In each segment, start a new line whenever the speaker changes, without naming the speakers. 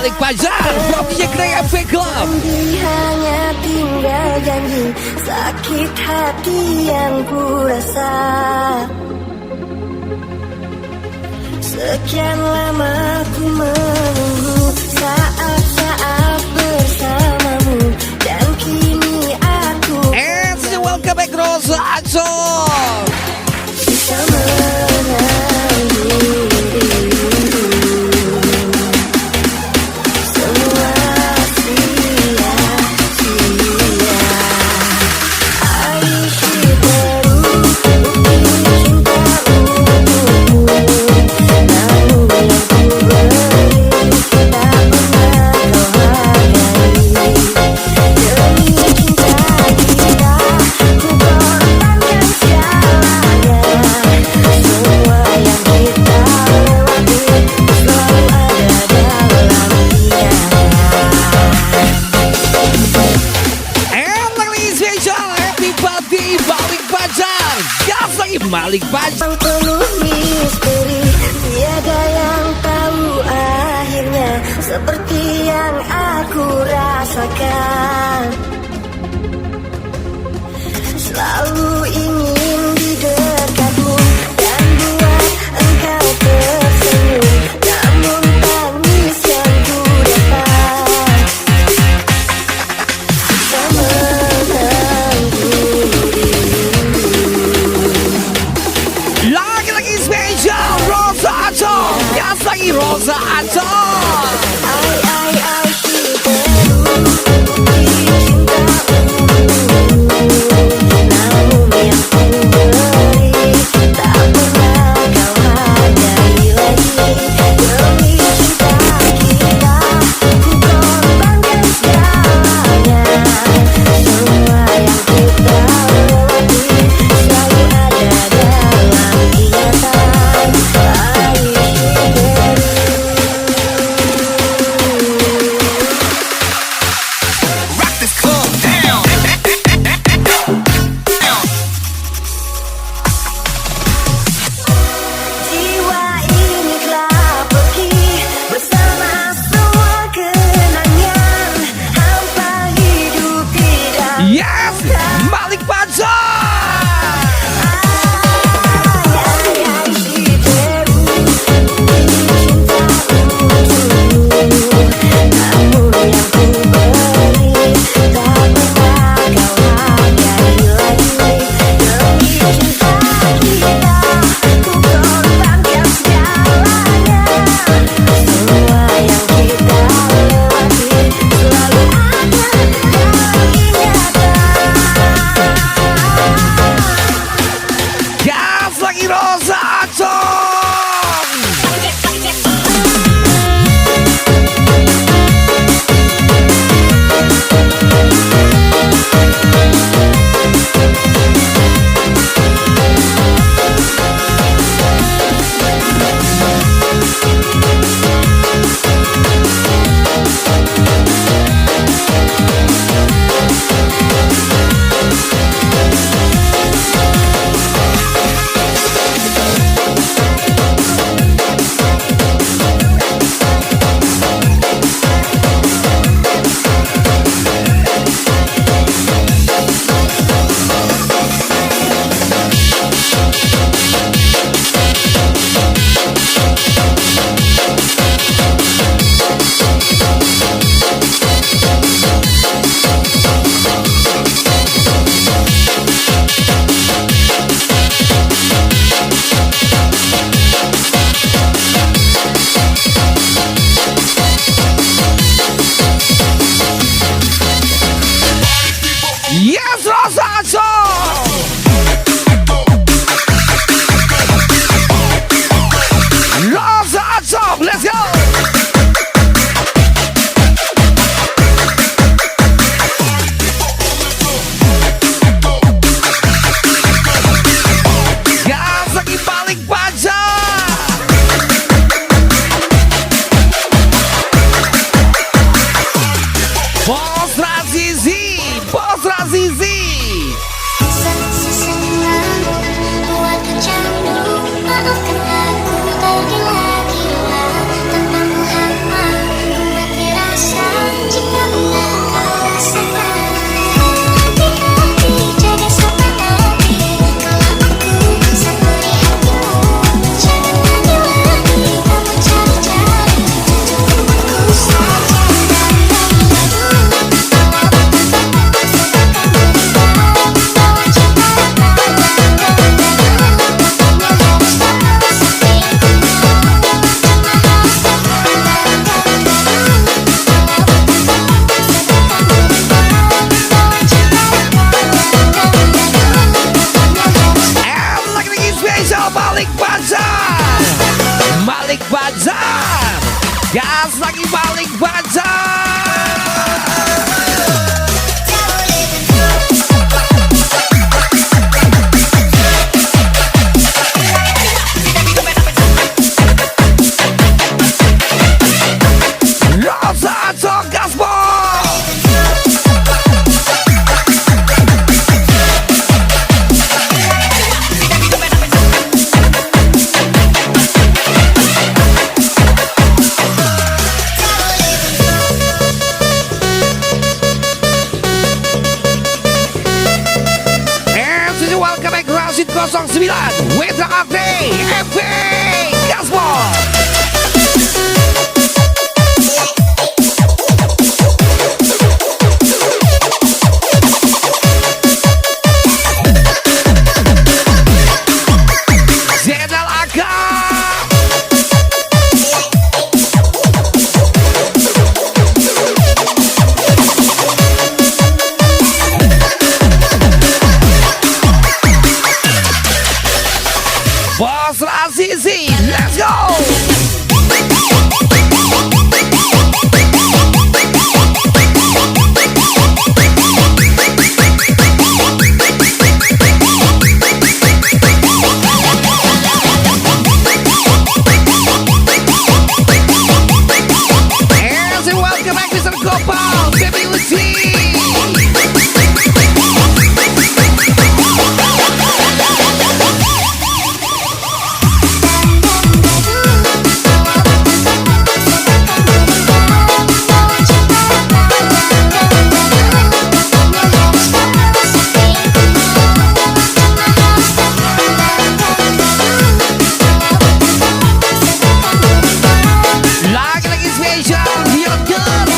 Balikpapan from DJ Cafe Club.
Hanya tinggal janji, sakit hati yang ku rasa. Sekian lama ku menunggu saat-saat bersamamu, dan kini aku
And welcome back Rosa Aco.
bisa menanggung semua sia-sia. Aisyah terus bukti cinta untukmu, namun yang ku beri tak pernah kau hargai. Demi cinta kita ku korbankan segalanya. Semua yang kita lewati selalu ada dalam ingatan.
And lagi spesial happy birthday Balikpapan. Gas lagi Balikpapan.
Yang penuh misteri, tiada yang tahu akhirnya, seperti yang aku rasakan. Selalu ingin di dekatmu dan buat engkau tersenyum, namun tangis yang ku dapat bisa menanggung rindu.
Lagi spesial Rosa Aco. Gas lagi Rosa Aco.
Namun yang ku beri tak pernah kau hargai lagi. Demi cinta kita ku korbankan segalanya. Semua yang kita lewati selalu ada dalam ingatan. Aisyah terus.
Bazar. Rosa Ato Gaspol. Welcome back Rasid 09 Wetra Arte FB Gaspol. Zedal Aka. Boss Azizi, let's go! And welcome back, Mr. Gopal, baby Uzi. Lagi spesial, Beyond Girl.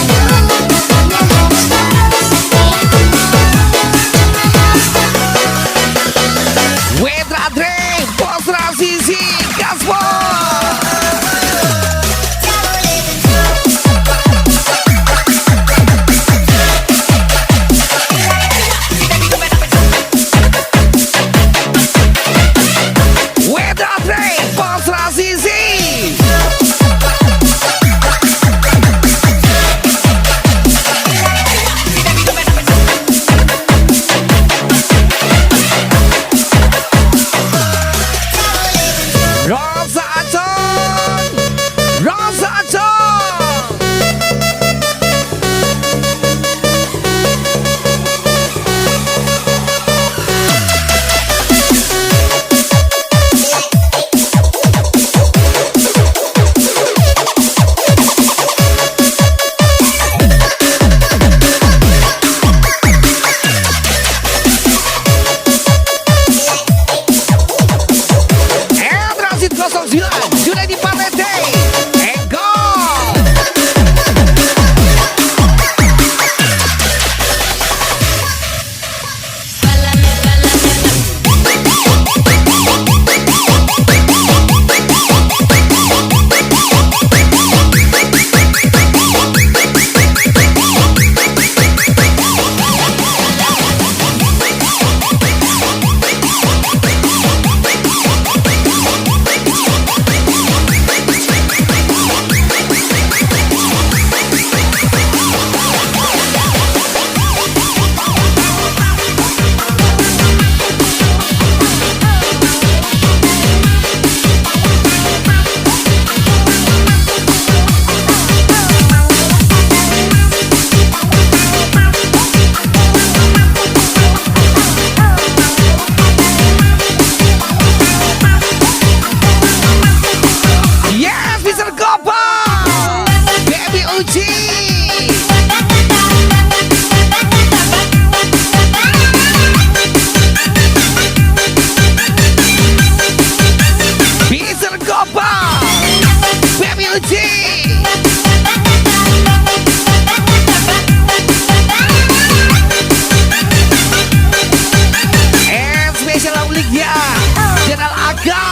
Wetra Dre, Boss Azizi, Gaspol. Wetra Dre, Boss Azizi. Rosa Aton, Rosa Aton. And Rasid 09 sudah di Palete. And go. Yes, Mr. Gopal, baby Uji. Mr. Gopal, baby Uji. And special Aulia, General Aga.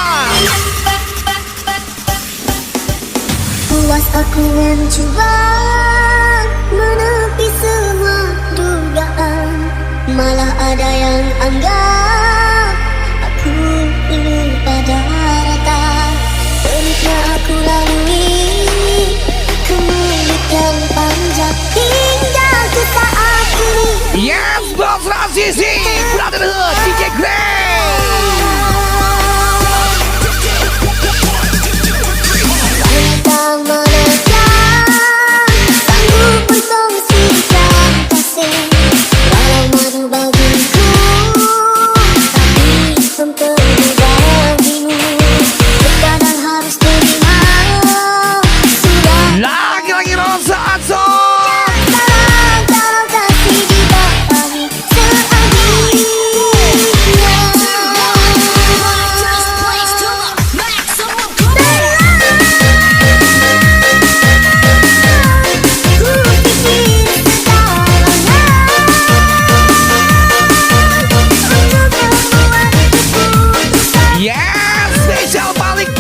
Puas aku mencoba menepi semua dugaan, malah ada yang anggap aku lupa daratan. Peniknya aku lalui kemuliaan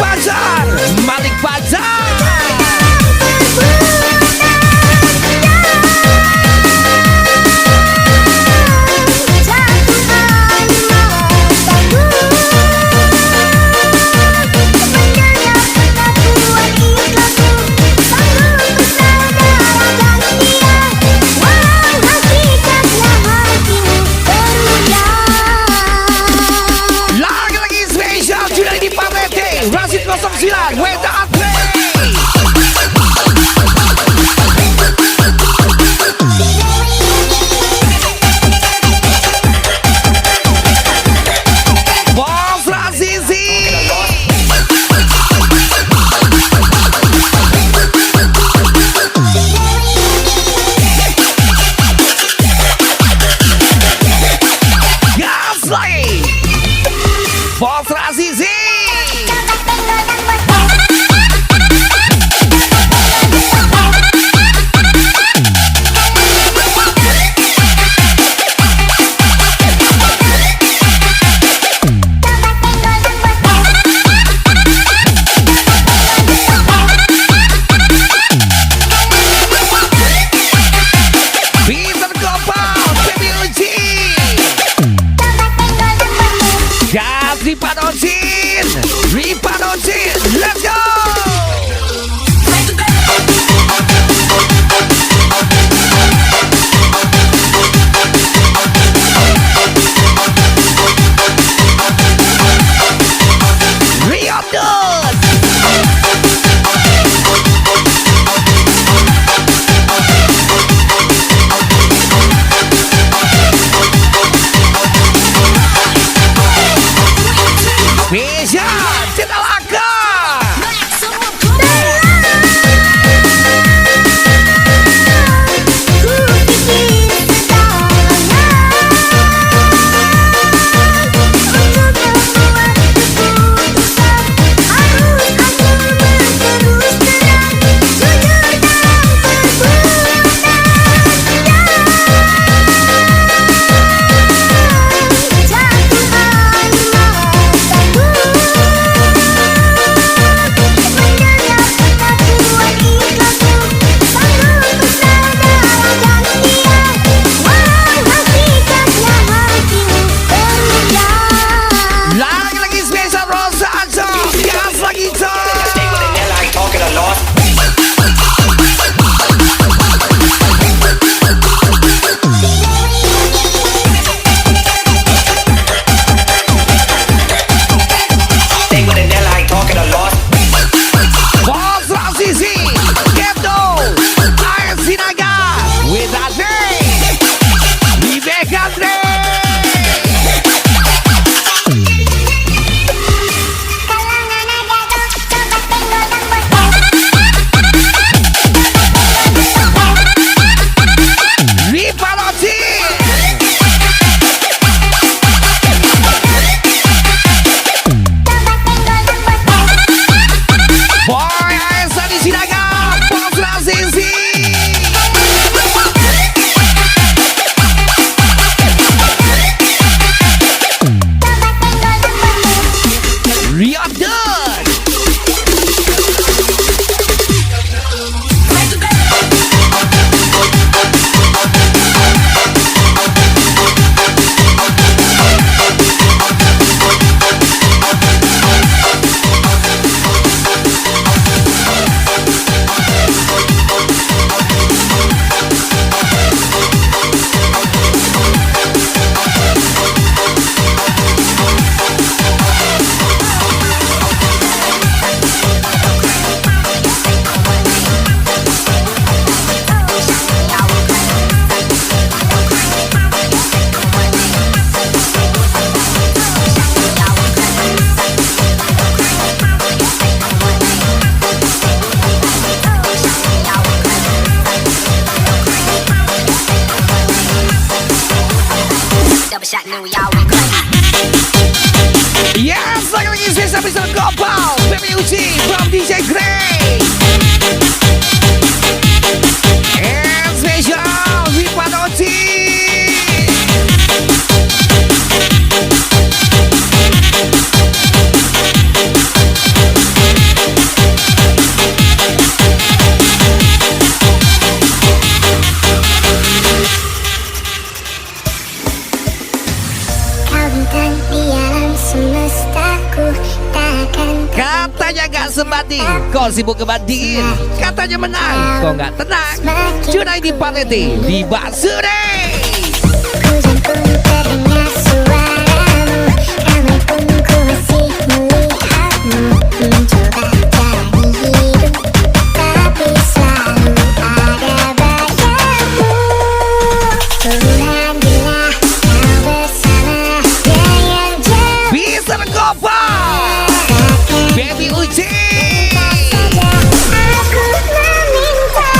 Pajar, Malik Pajar. Lagi-lagi spesial sudah di Pamete Rasid 09 Weda Atre. Bos Razizi. Gas lagi. Bos Razizi. Peter Gopal, Baby Uji. Gas Ripanocin, Ripanocin, let's go. Riopdot. Meja Cetalaka. Lagi-lagi spesial Rosa Aja. Gas lagi Cok. Bos Razizi, Kepto, Air Sinaga, with Andre, Vivek Andre. Ripaloti. Boy, essa de Sinaga, Bos Razizi. Riopdot.
shot and then we all went crazy.
Yes, lagi-lagi spesial Mr. Gopal Baby Uji from DJ Grey and spesial Ripanocin. Katanya gak sebanding, kau sibuk ngebandingin. Katanya menang, kau gak tenang. Junaidi Paleti di Basure.
Hujan pun terdengar suaramu, ramai pun ku masih melihatmu. Mencoba jalani hidup, tapi selalu ada bayangmu. Bahagialah kau bersama dia yang jauh.
Bisa Kopa Baby Uci.
Aku meminta,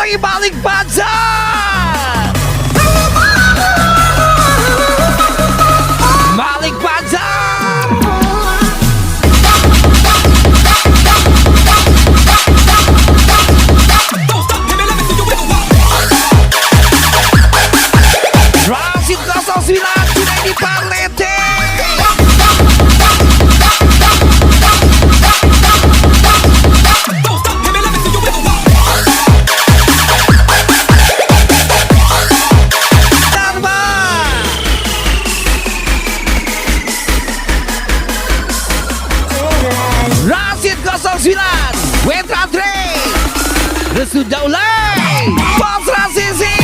lagi balik Banjar. Balik Banjar. Rasid 09 Junaidi Parlete. Rasid 09 Wetra Andre Restu Daulay Bos Rasisi.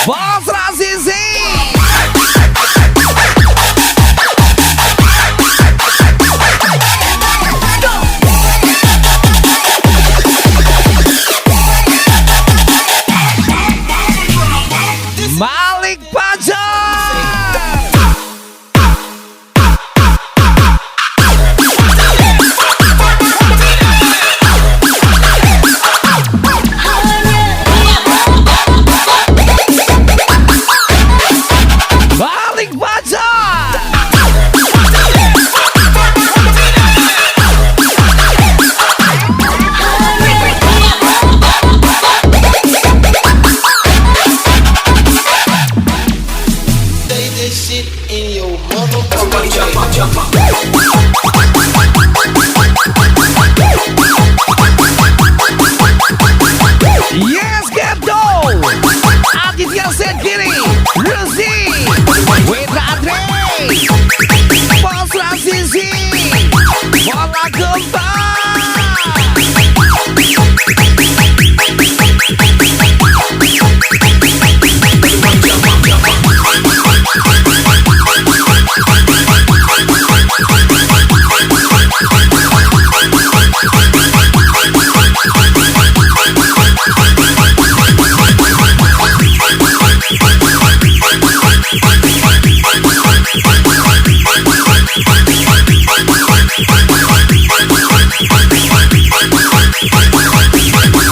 Bos Rasisi. Malik Banjar. Malik Banjar.
Say this shit in your motherfucking
Yes, Gabdo. Aditya Segiri Ruzi Wetra Andre Bos Rasisi. Bola kembang.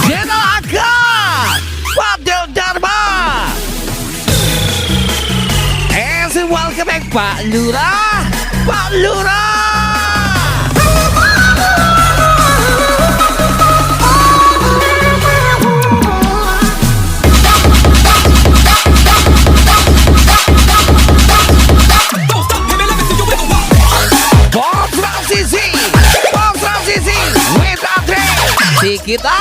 Jenderal Angkat Fadil Dharma. And welcome back Pak Lurah. Pak Lurah. Bos Rasisi. Bos Rasisi Wetra Andre Sikita.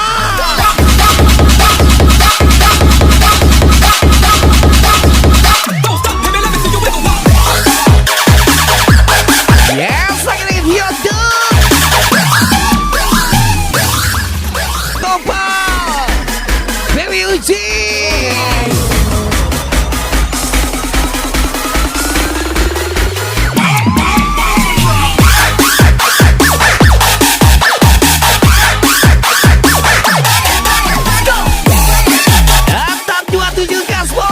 Yes, lagi lagi Biodo. Topal Baby Uji. Datang 27 Gaspol.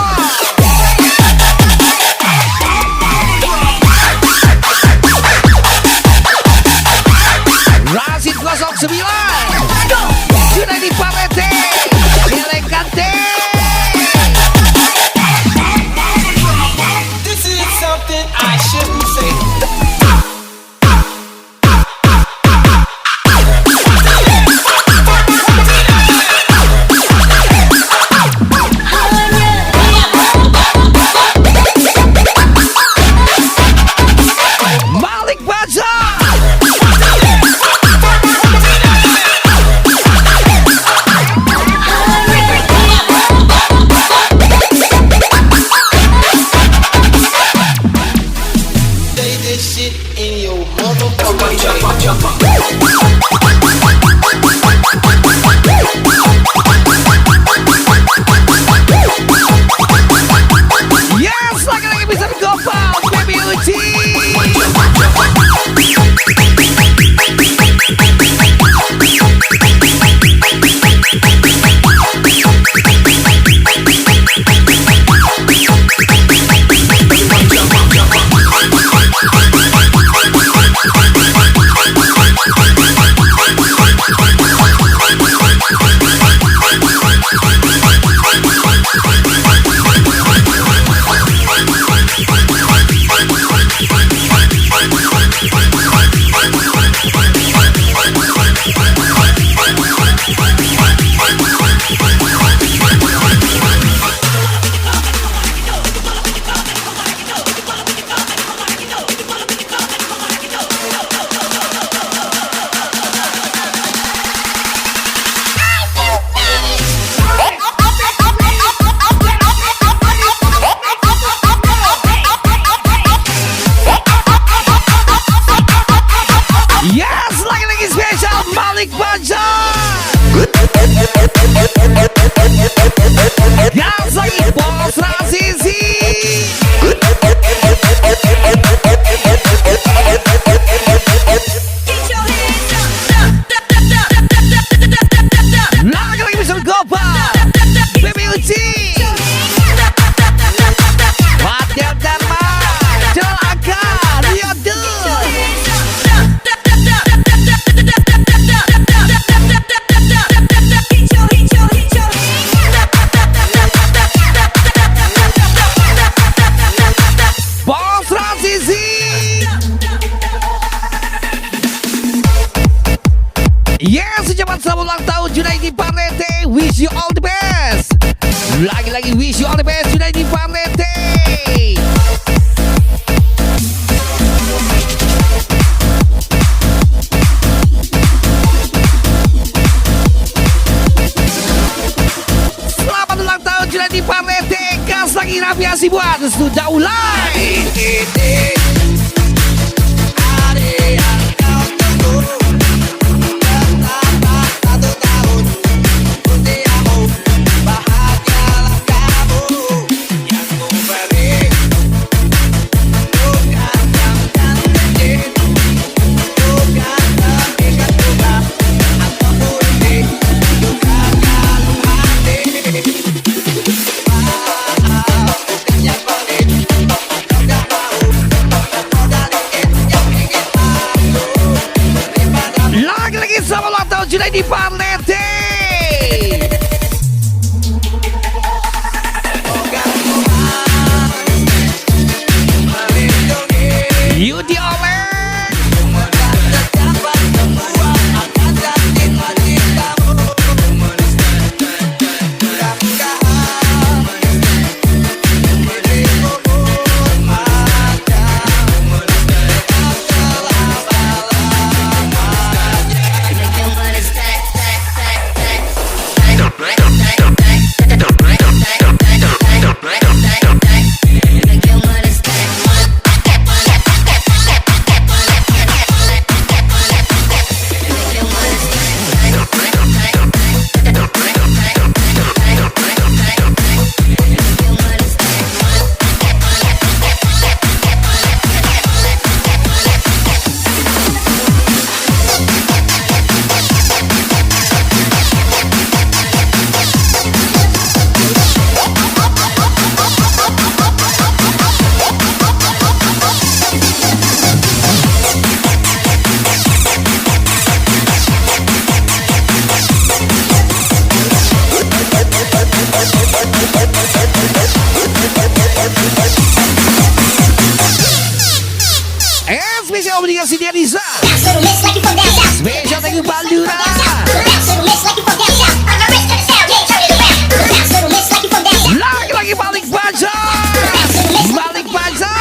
Rasid 09 Junaidi Parlete Elegante. Gas lagi Bos Transisi. Lagi bisa gopa Baby Uci Wadil Dharma Jalan Akar Yadu Bos Transisi. Yes, selamat ulang tahun Junaidi Parlete. Wish you all the best. Lagi-lagi wish you all the best Junaidi Parlete. Selamat ulang tahun Junaidi Parlete. Gas lagi Raffi Hasibuan sudah mulai. Lagi-lagi selamat ulang tahun Junaidi Parlete. Yudi Oleng. Spesial obligasi dia Riza. Spesial thank you Bandura. Lagi-lagi balik bazar. Balik bazar.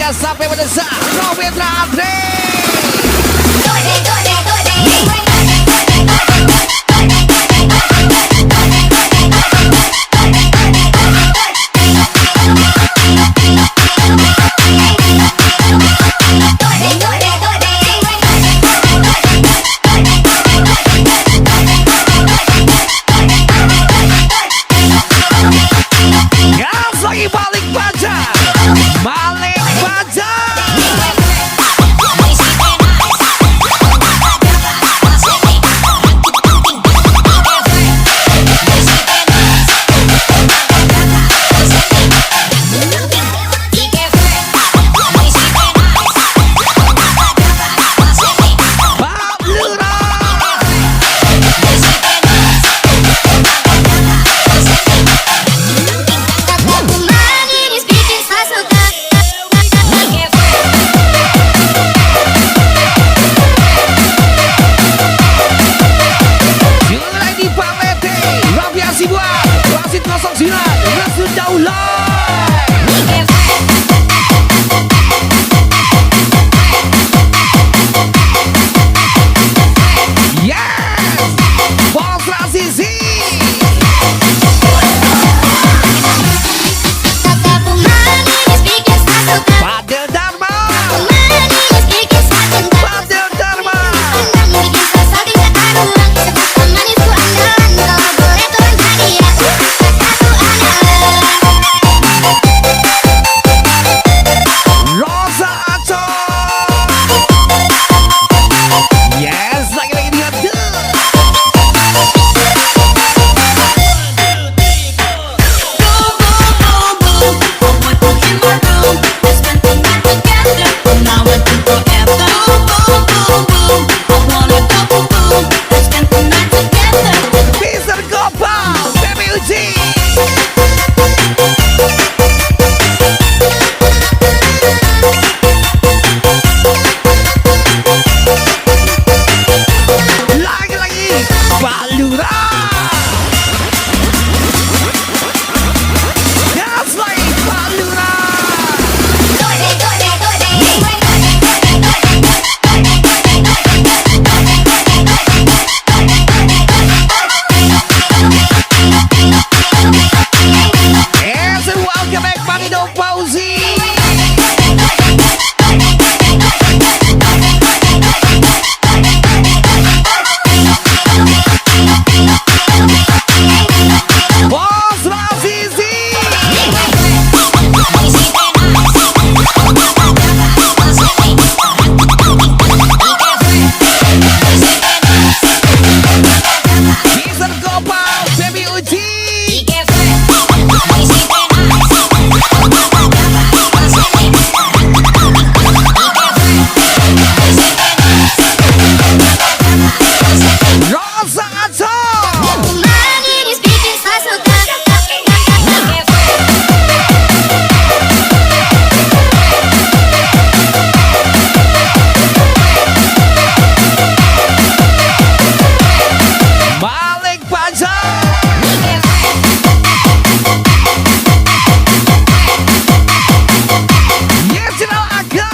Hingga sampai mendesak Robetra Andre. Gas lagi balik baja. Balik baja. Wasit 09 Rasul Daulah. Yes, Bos Rasisi. Fadil Dharma. Fadil Dharma. Rosa Aco. Yes, lagi-lagi dia tuh. Mr. Gopal, Baby Uji. Lagi-lagi Balura. Gas lagi Balura. And welcome back, Manido Fauzi. Bos Rasisi. Mr. Gopal, Baby Uji. Rosa Aco. Balik baja. Yes, Jenal Aga.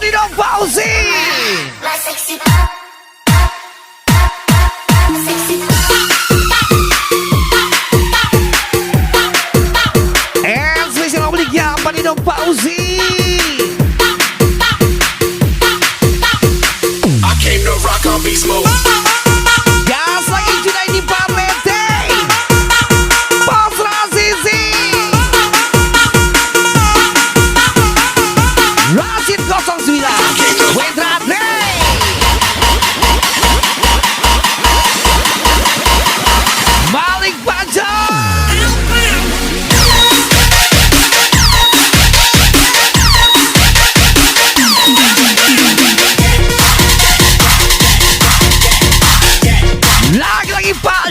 Manido Fauzi. And spesial oblignya Manido Fauzi.
I came to rock on beast mode.
Gas lagi Junaidi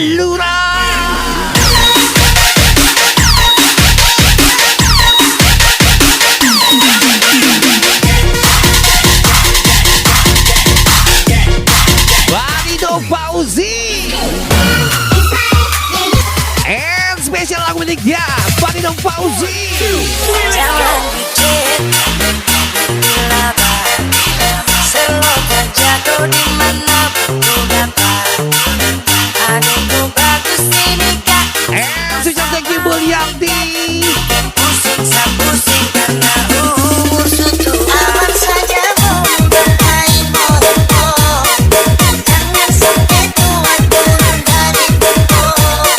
Luna. Panido Fauzi. And spesial lagu miliknya Panido Fauzi.
Jangan bikin gelabah, semoga jatuh di mana pun dapat. Adikku bagus ini kak,
And spesial thank you Mulyanti.
pusing sang pusing karena umur suatu aman saja bermain motor. Jangan sampai tua turun dari pokok.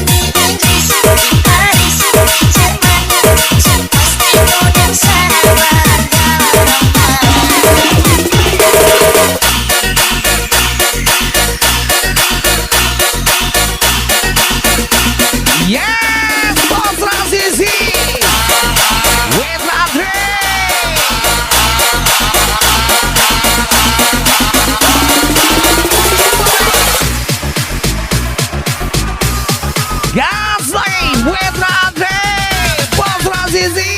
Di Inggris, di Paris, di Jerman, pasti godang sahabat dalam
Yes, Bos Transisi. With Andre. Gas lagi with Andre. Bos Transisi.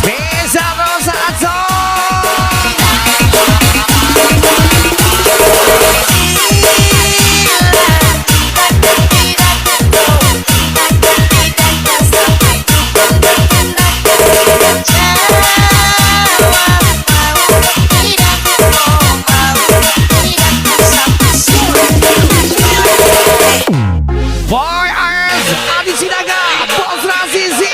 Spesial Rosa Boy Arts, Adi Sinaga, Bos Transisi.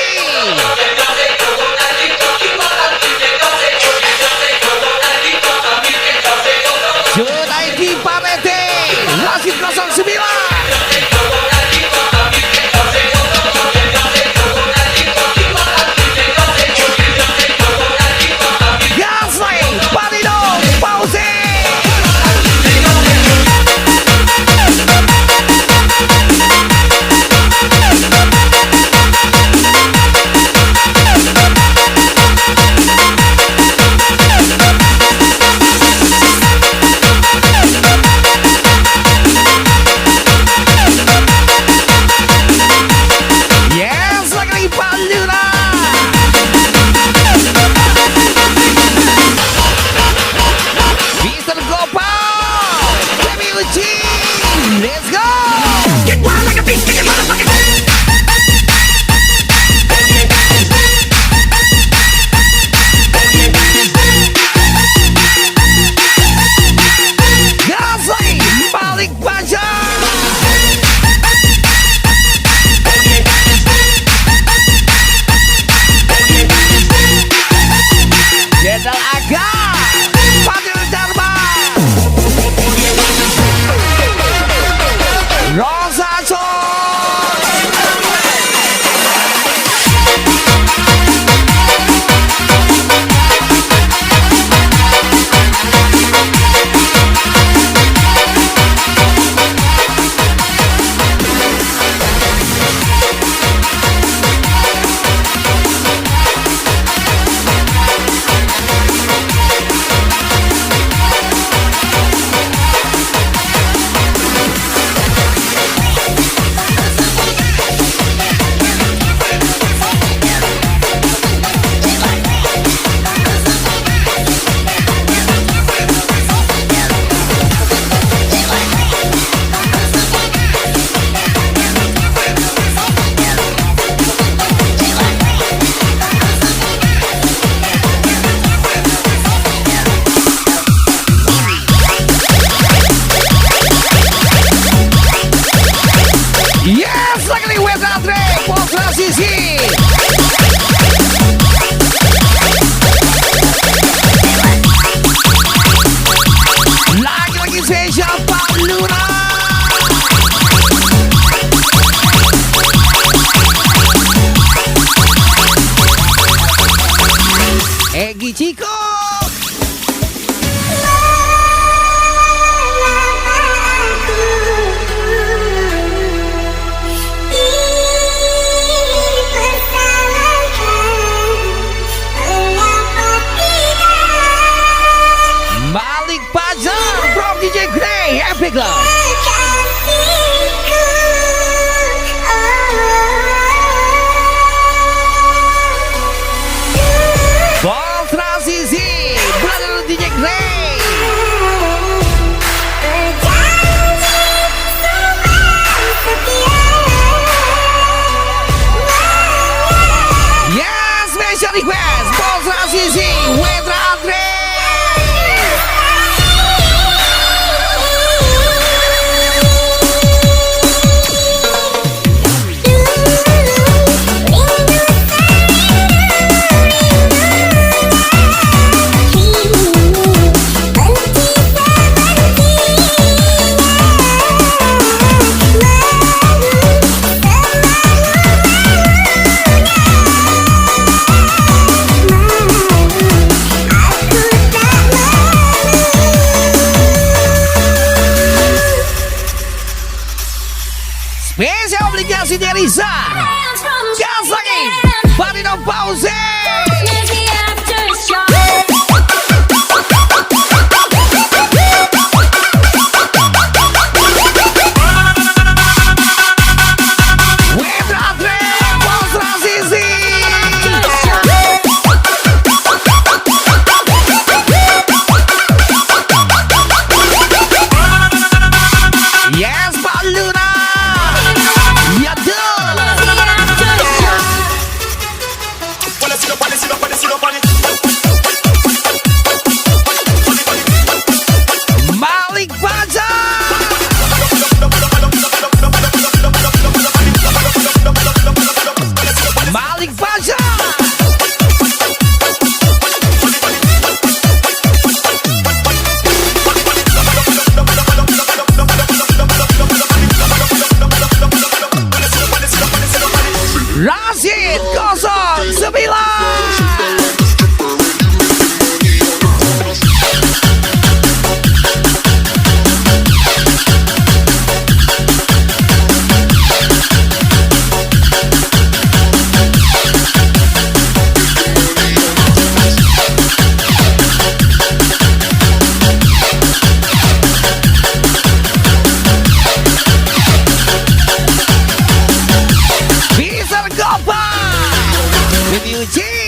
Junaidi Parete, Wasit 09. Gaslight, Panido, Pause. Yes, lagi Pak Luna. Mr. Gopal, Baby Uchi, let's go. Get wild like a beast, get motherfucking. Gaslight, balik baja. Jenderal Aga, Fadil Dharma, Rosa Yes, lagi with Andre, Bos Transisi. Lagi spesial Pak Luna. Egi Chico. Club.
Kekasihku,
Bos transisi Brother DJ Grey.
berjanji selalu setia.
Yes, special request Bos transisi Wedra Andre. Spesial obligasi dari Riza. Gas lagi Bari no pause. Wedra Andre Bos transisi. Yes Pak Luna. Ya dong. Malik Baja. Malik Baja. Rashid 09. Bisa Gopa With Eugene.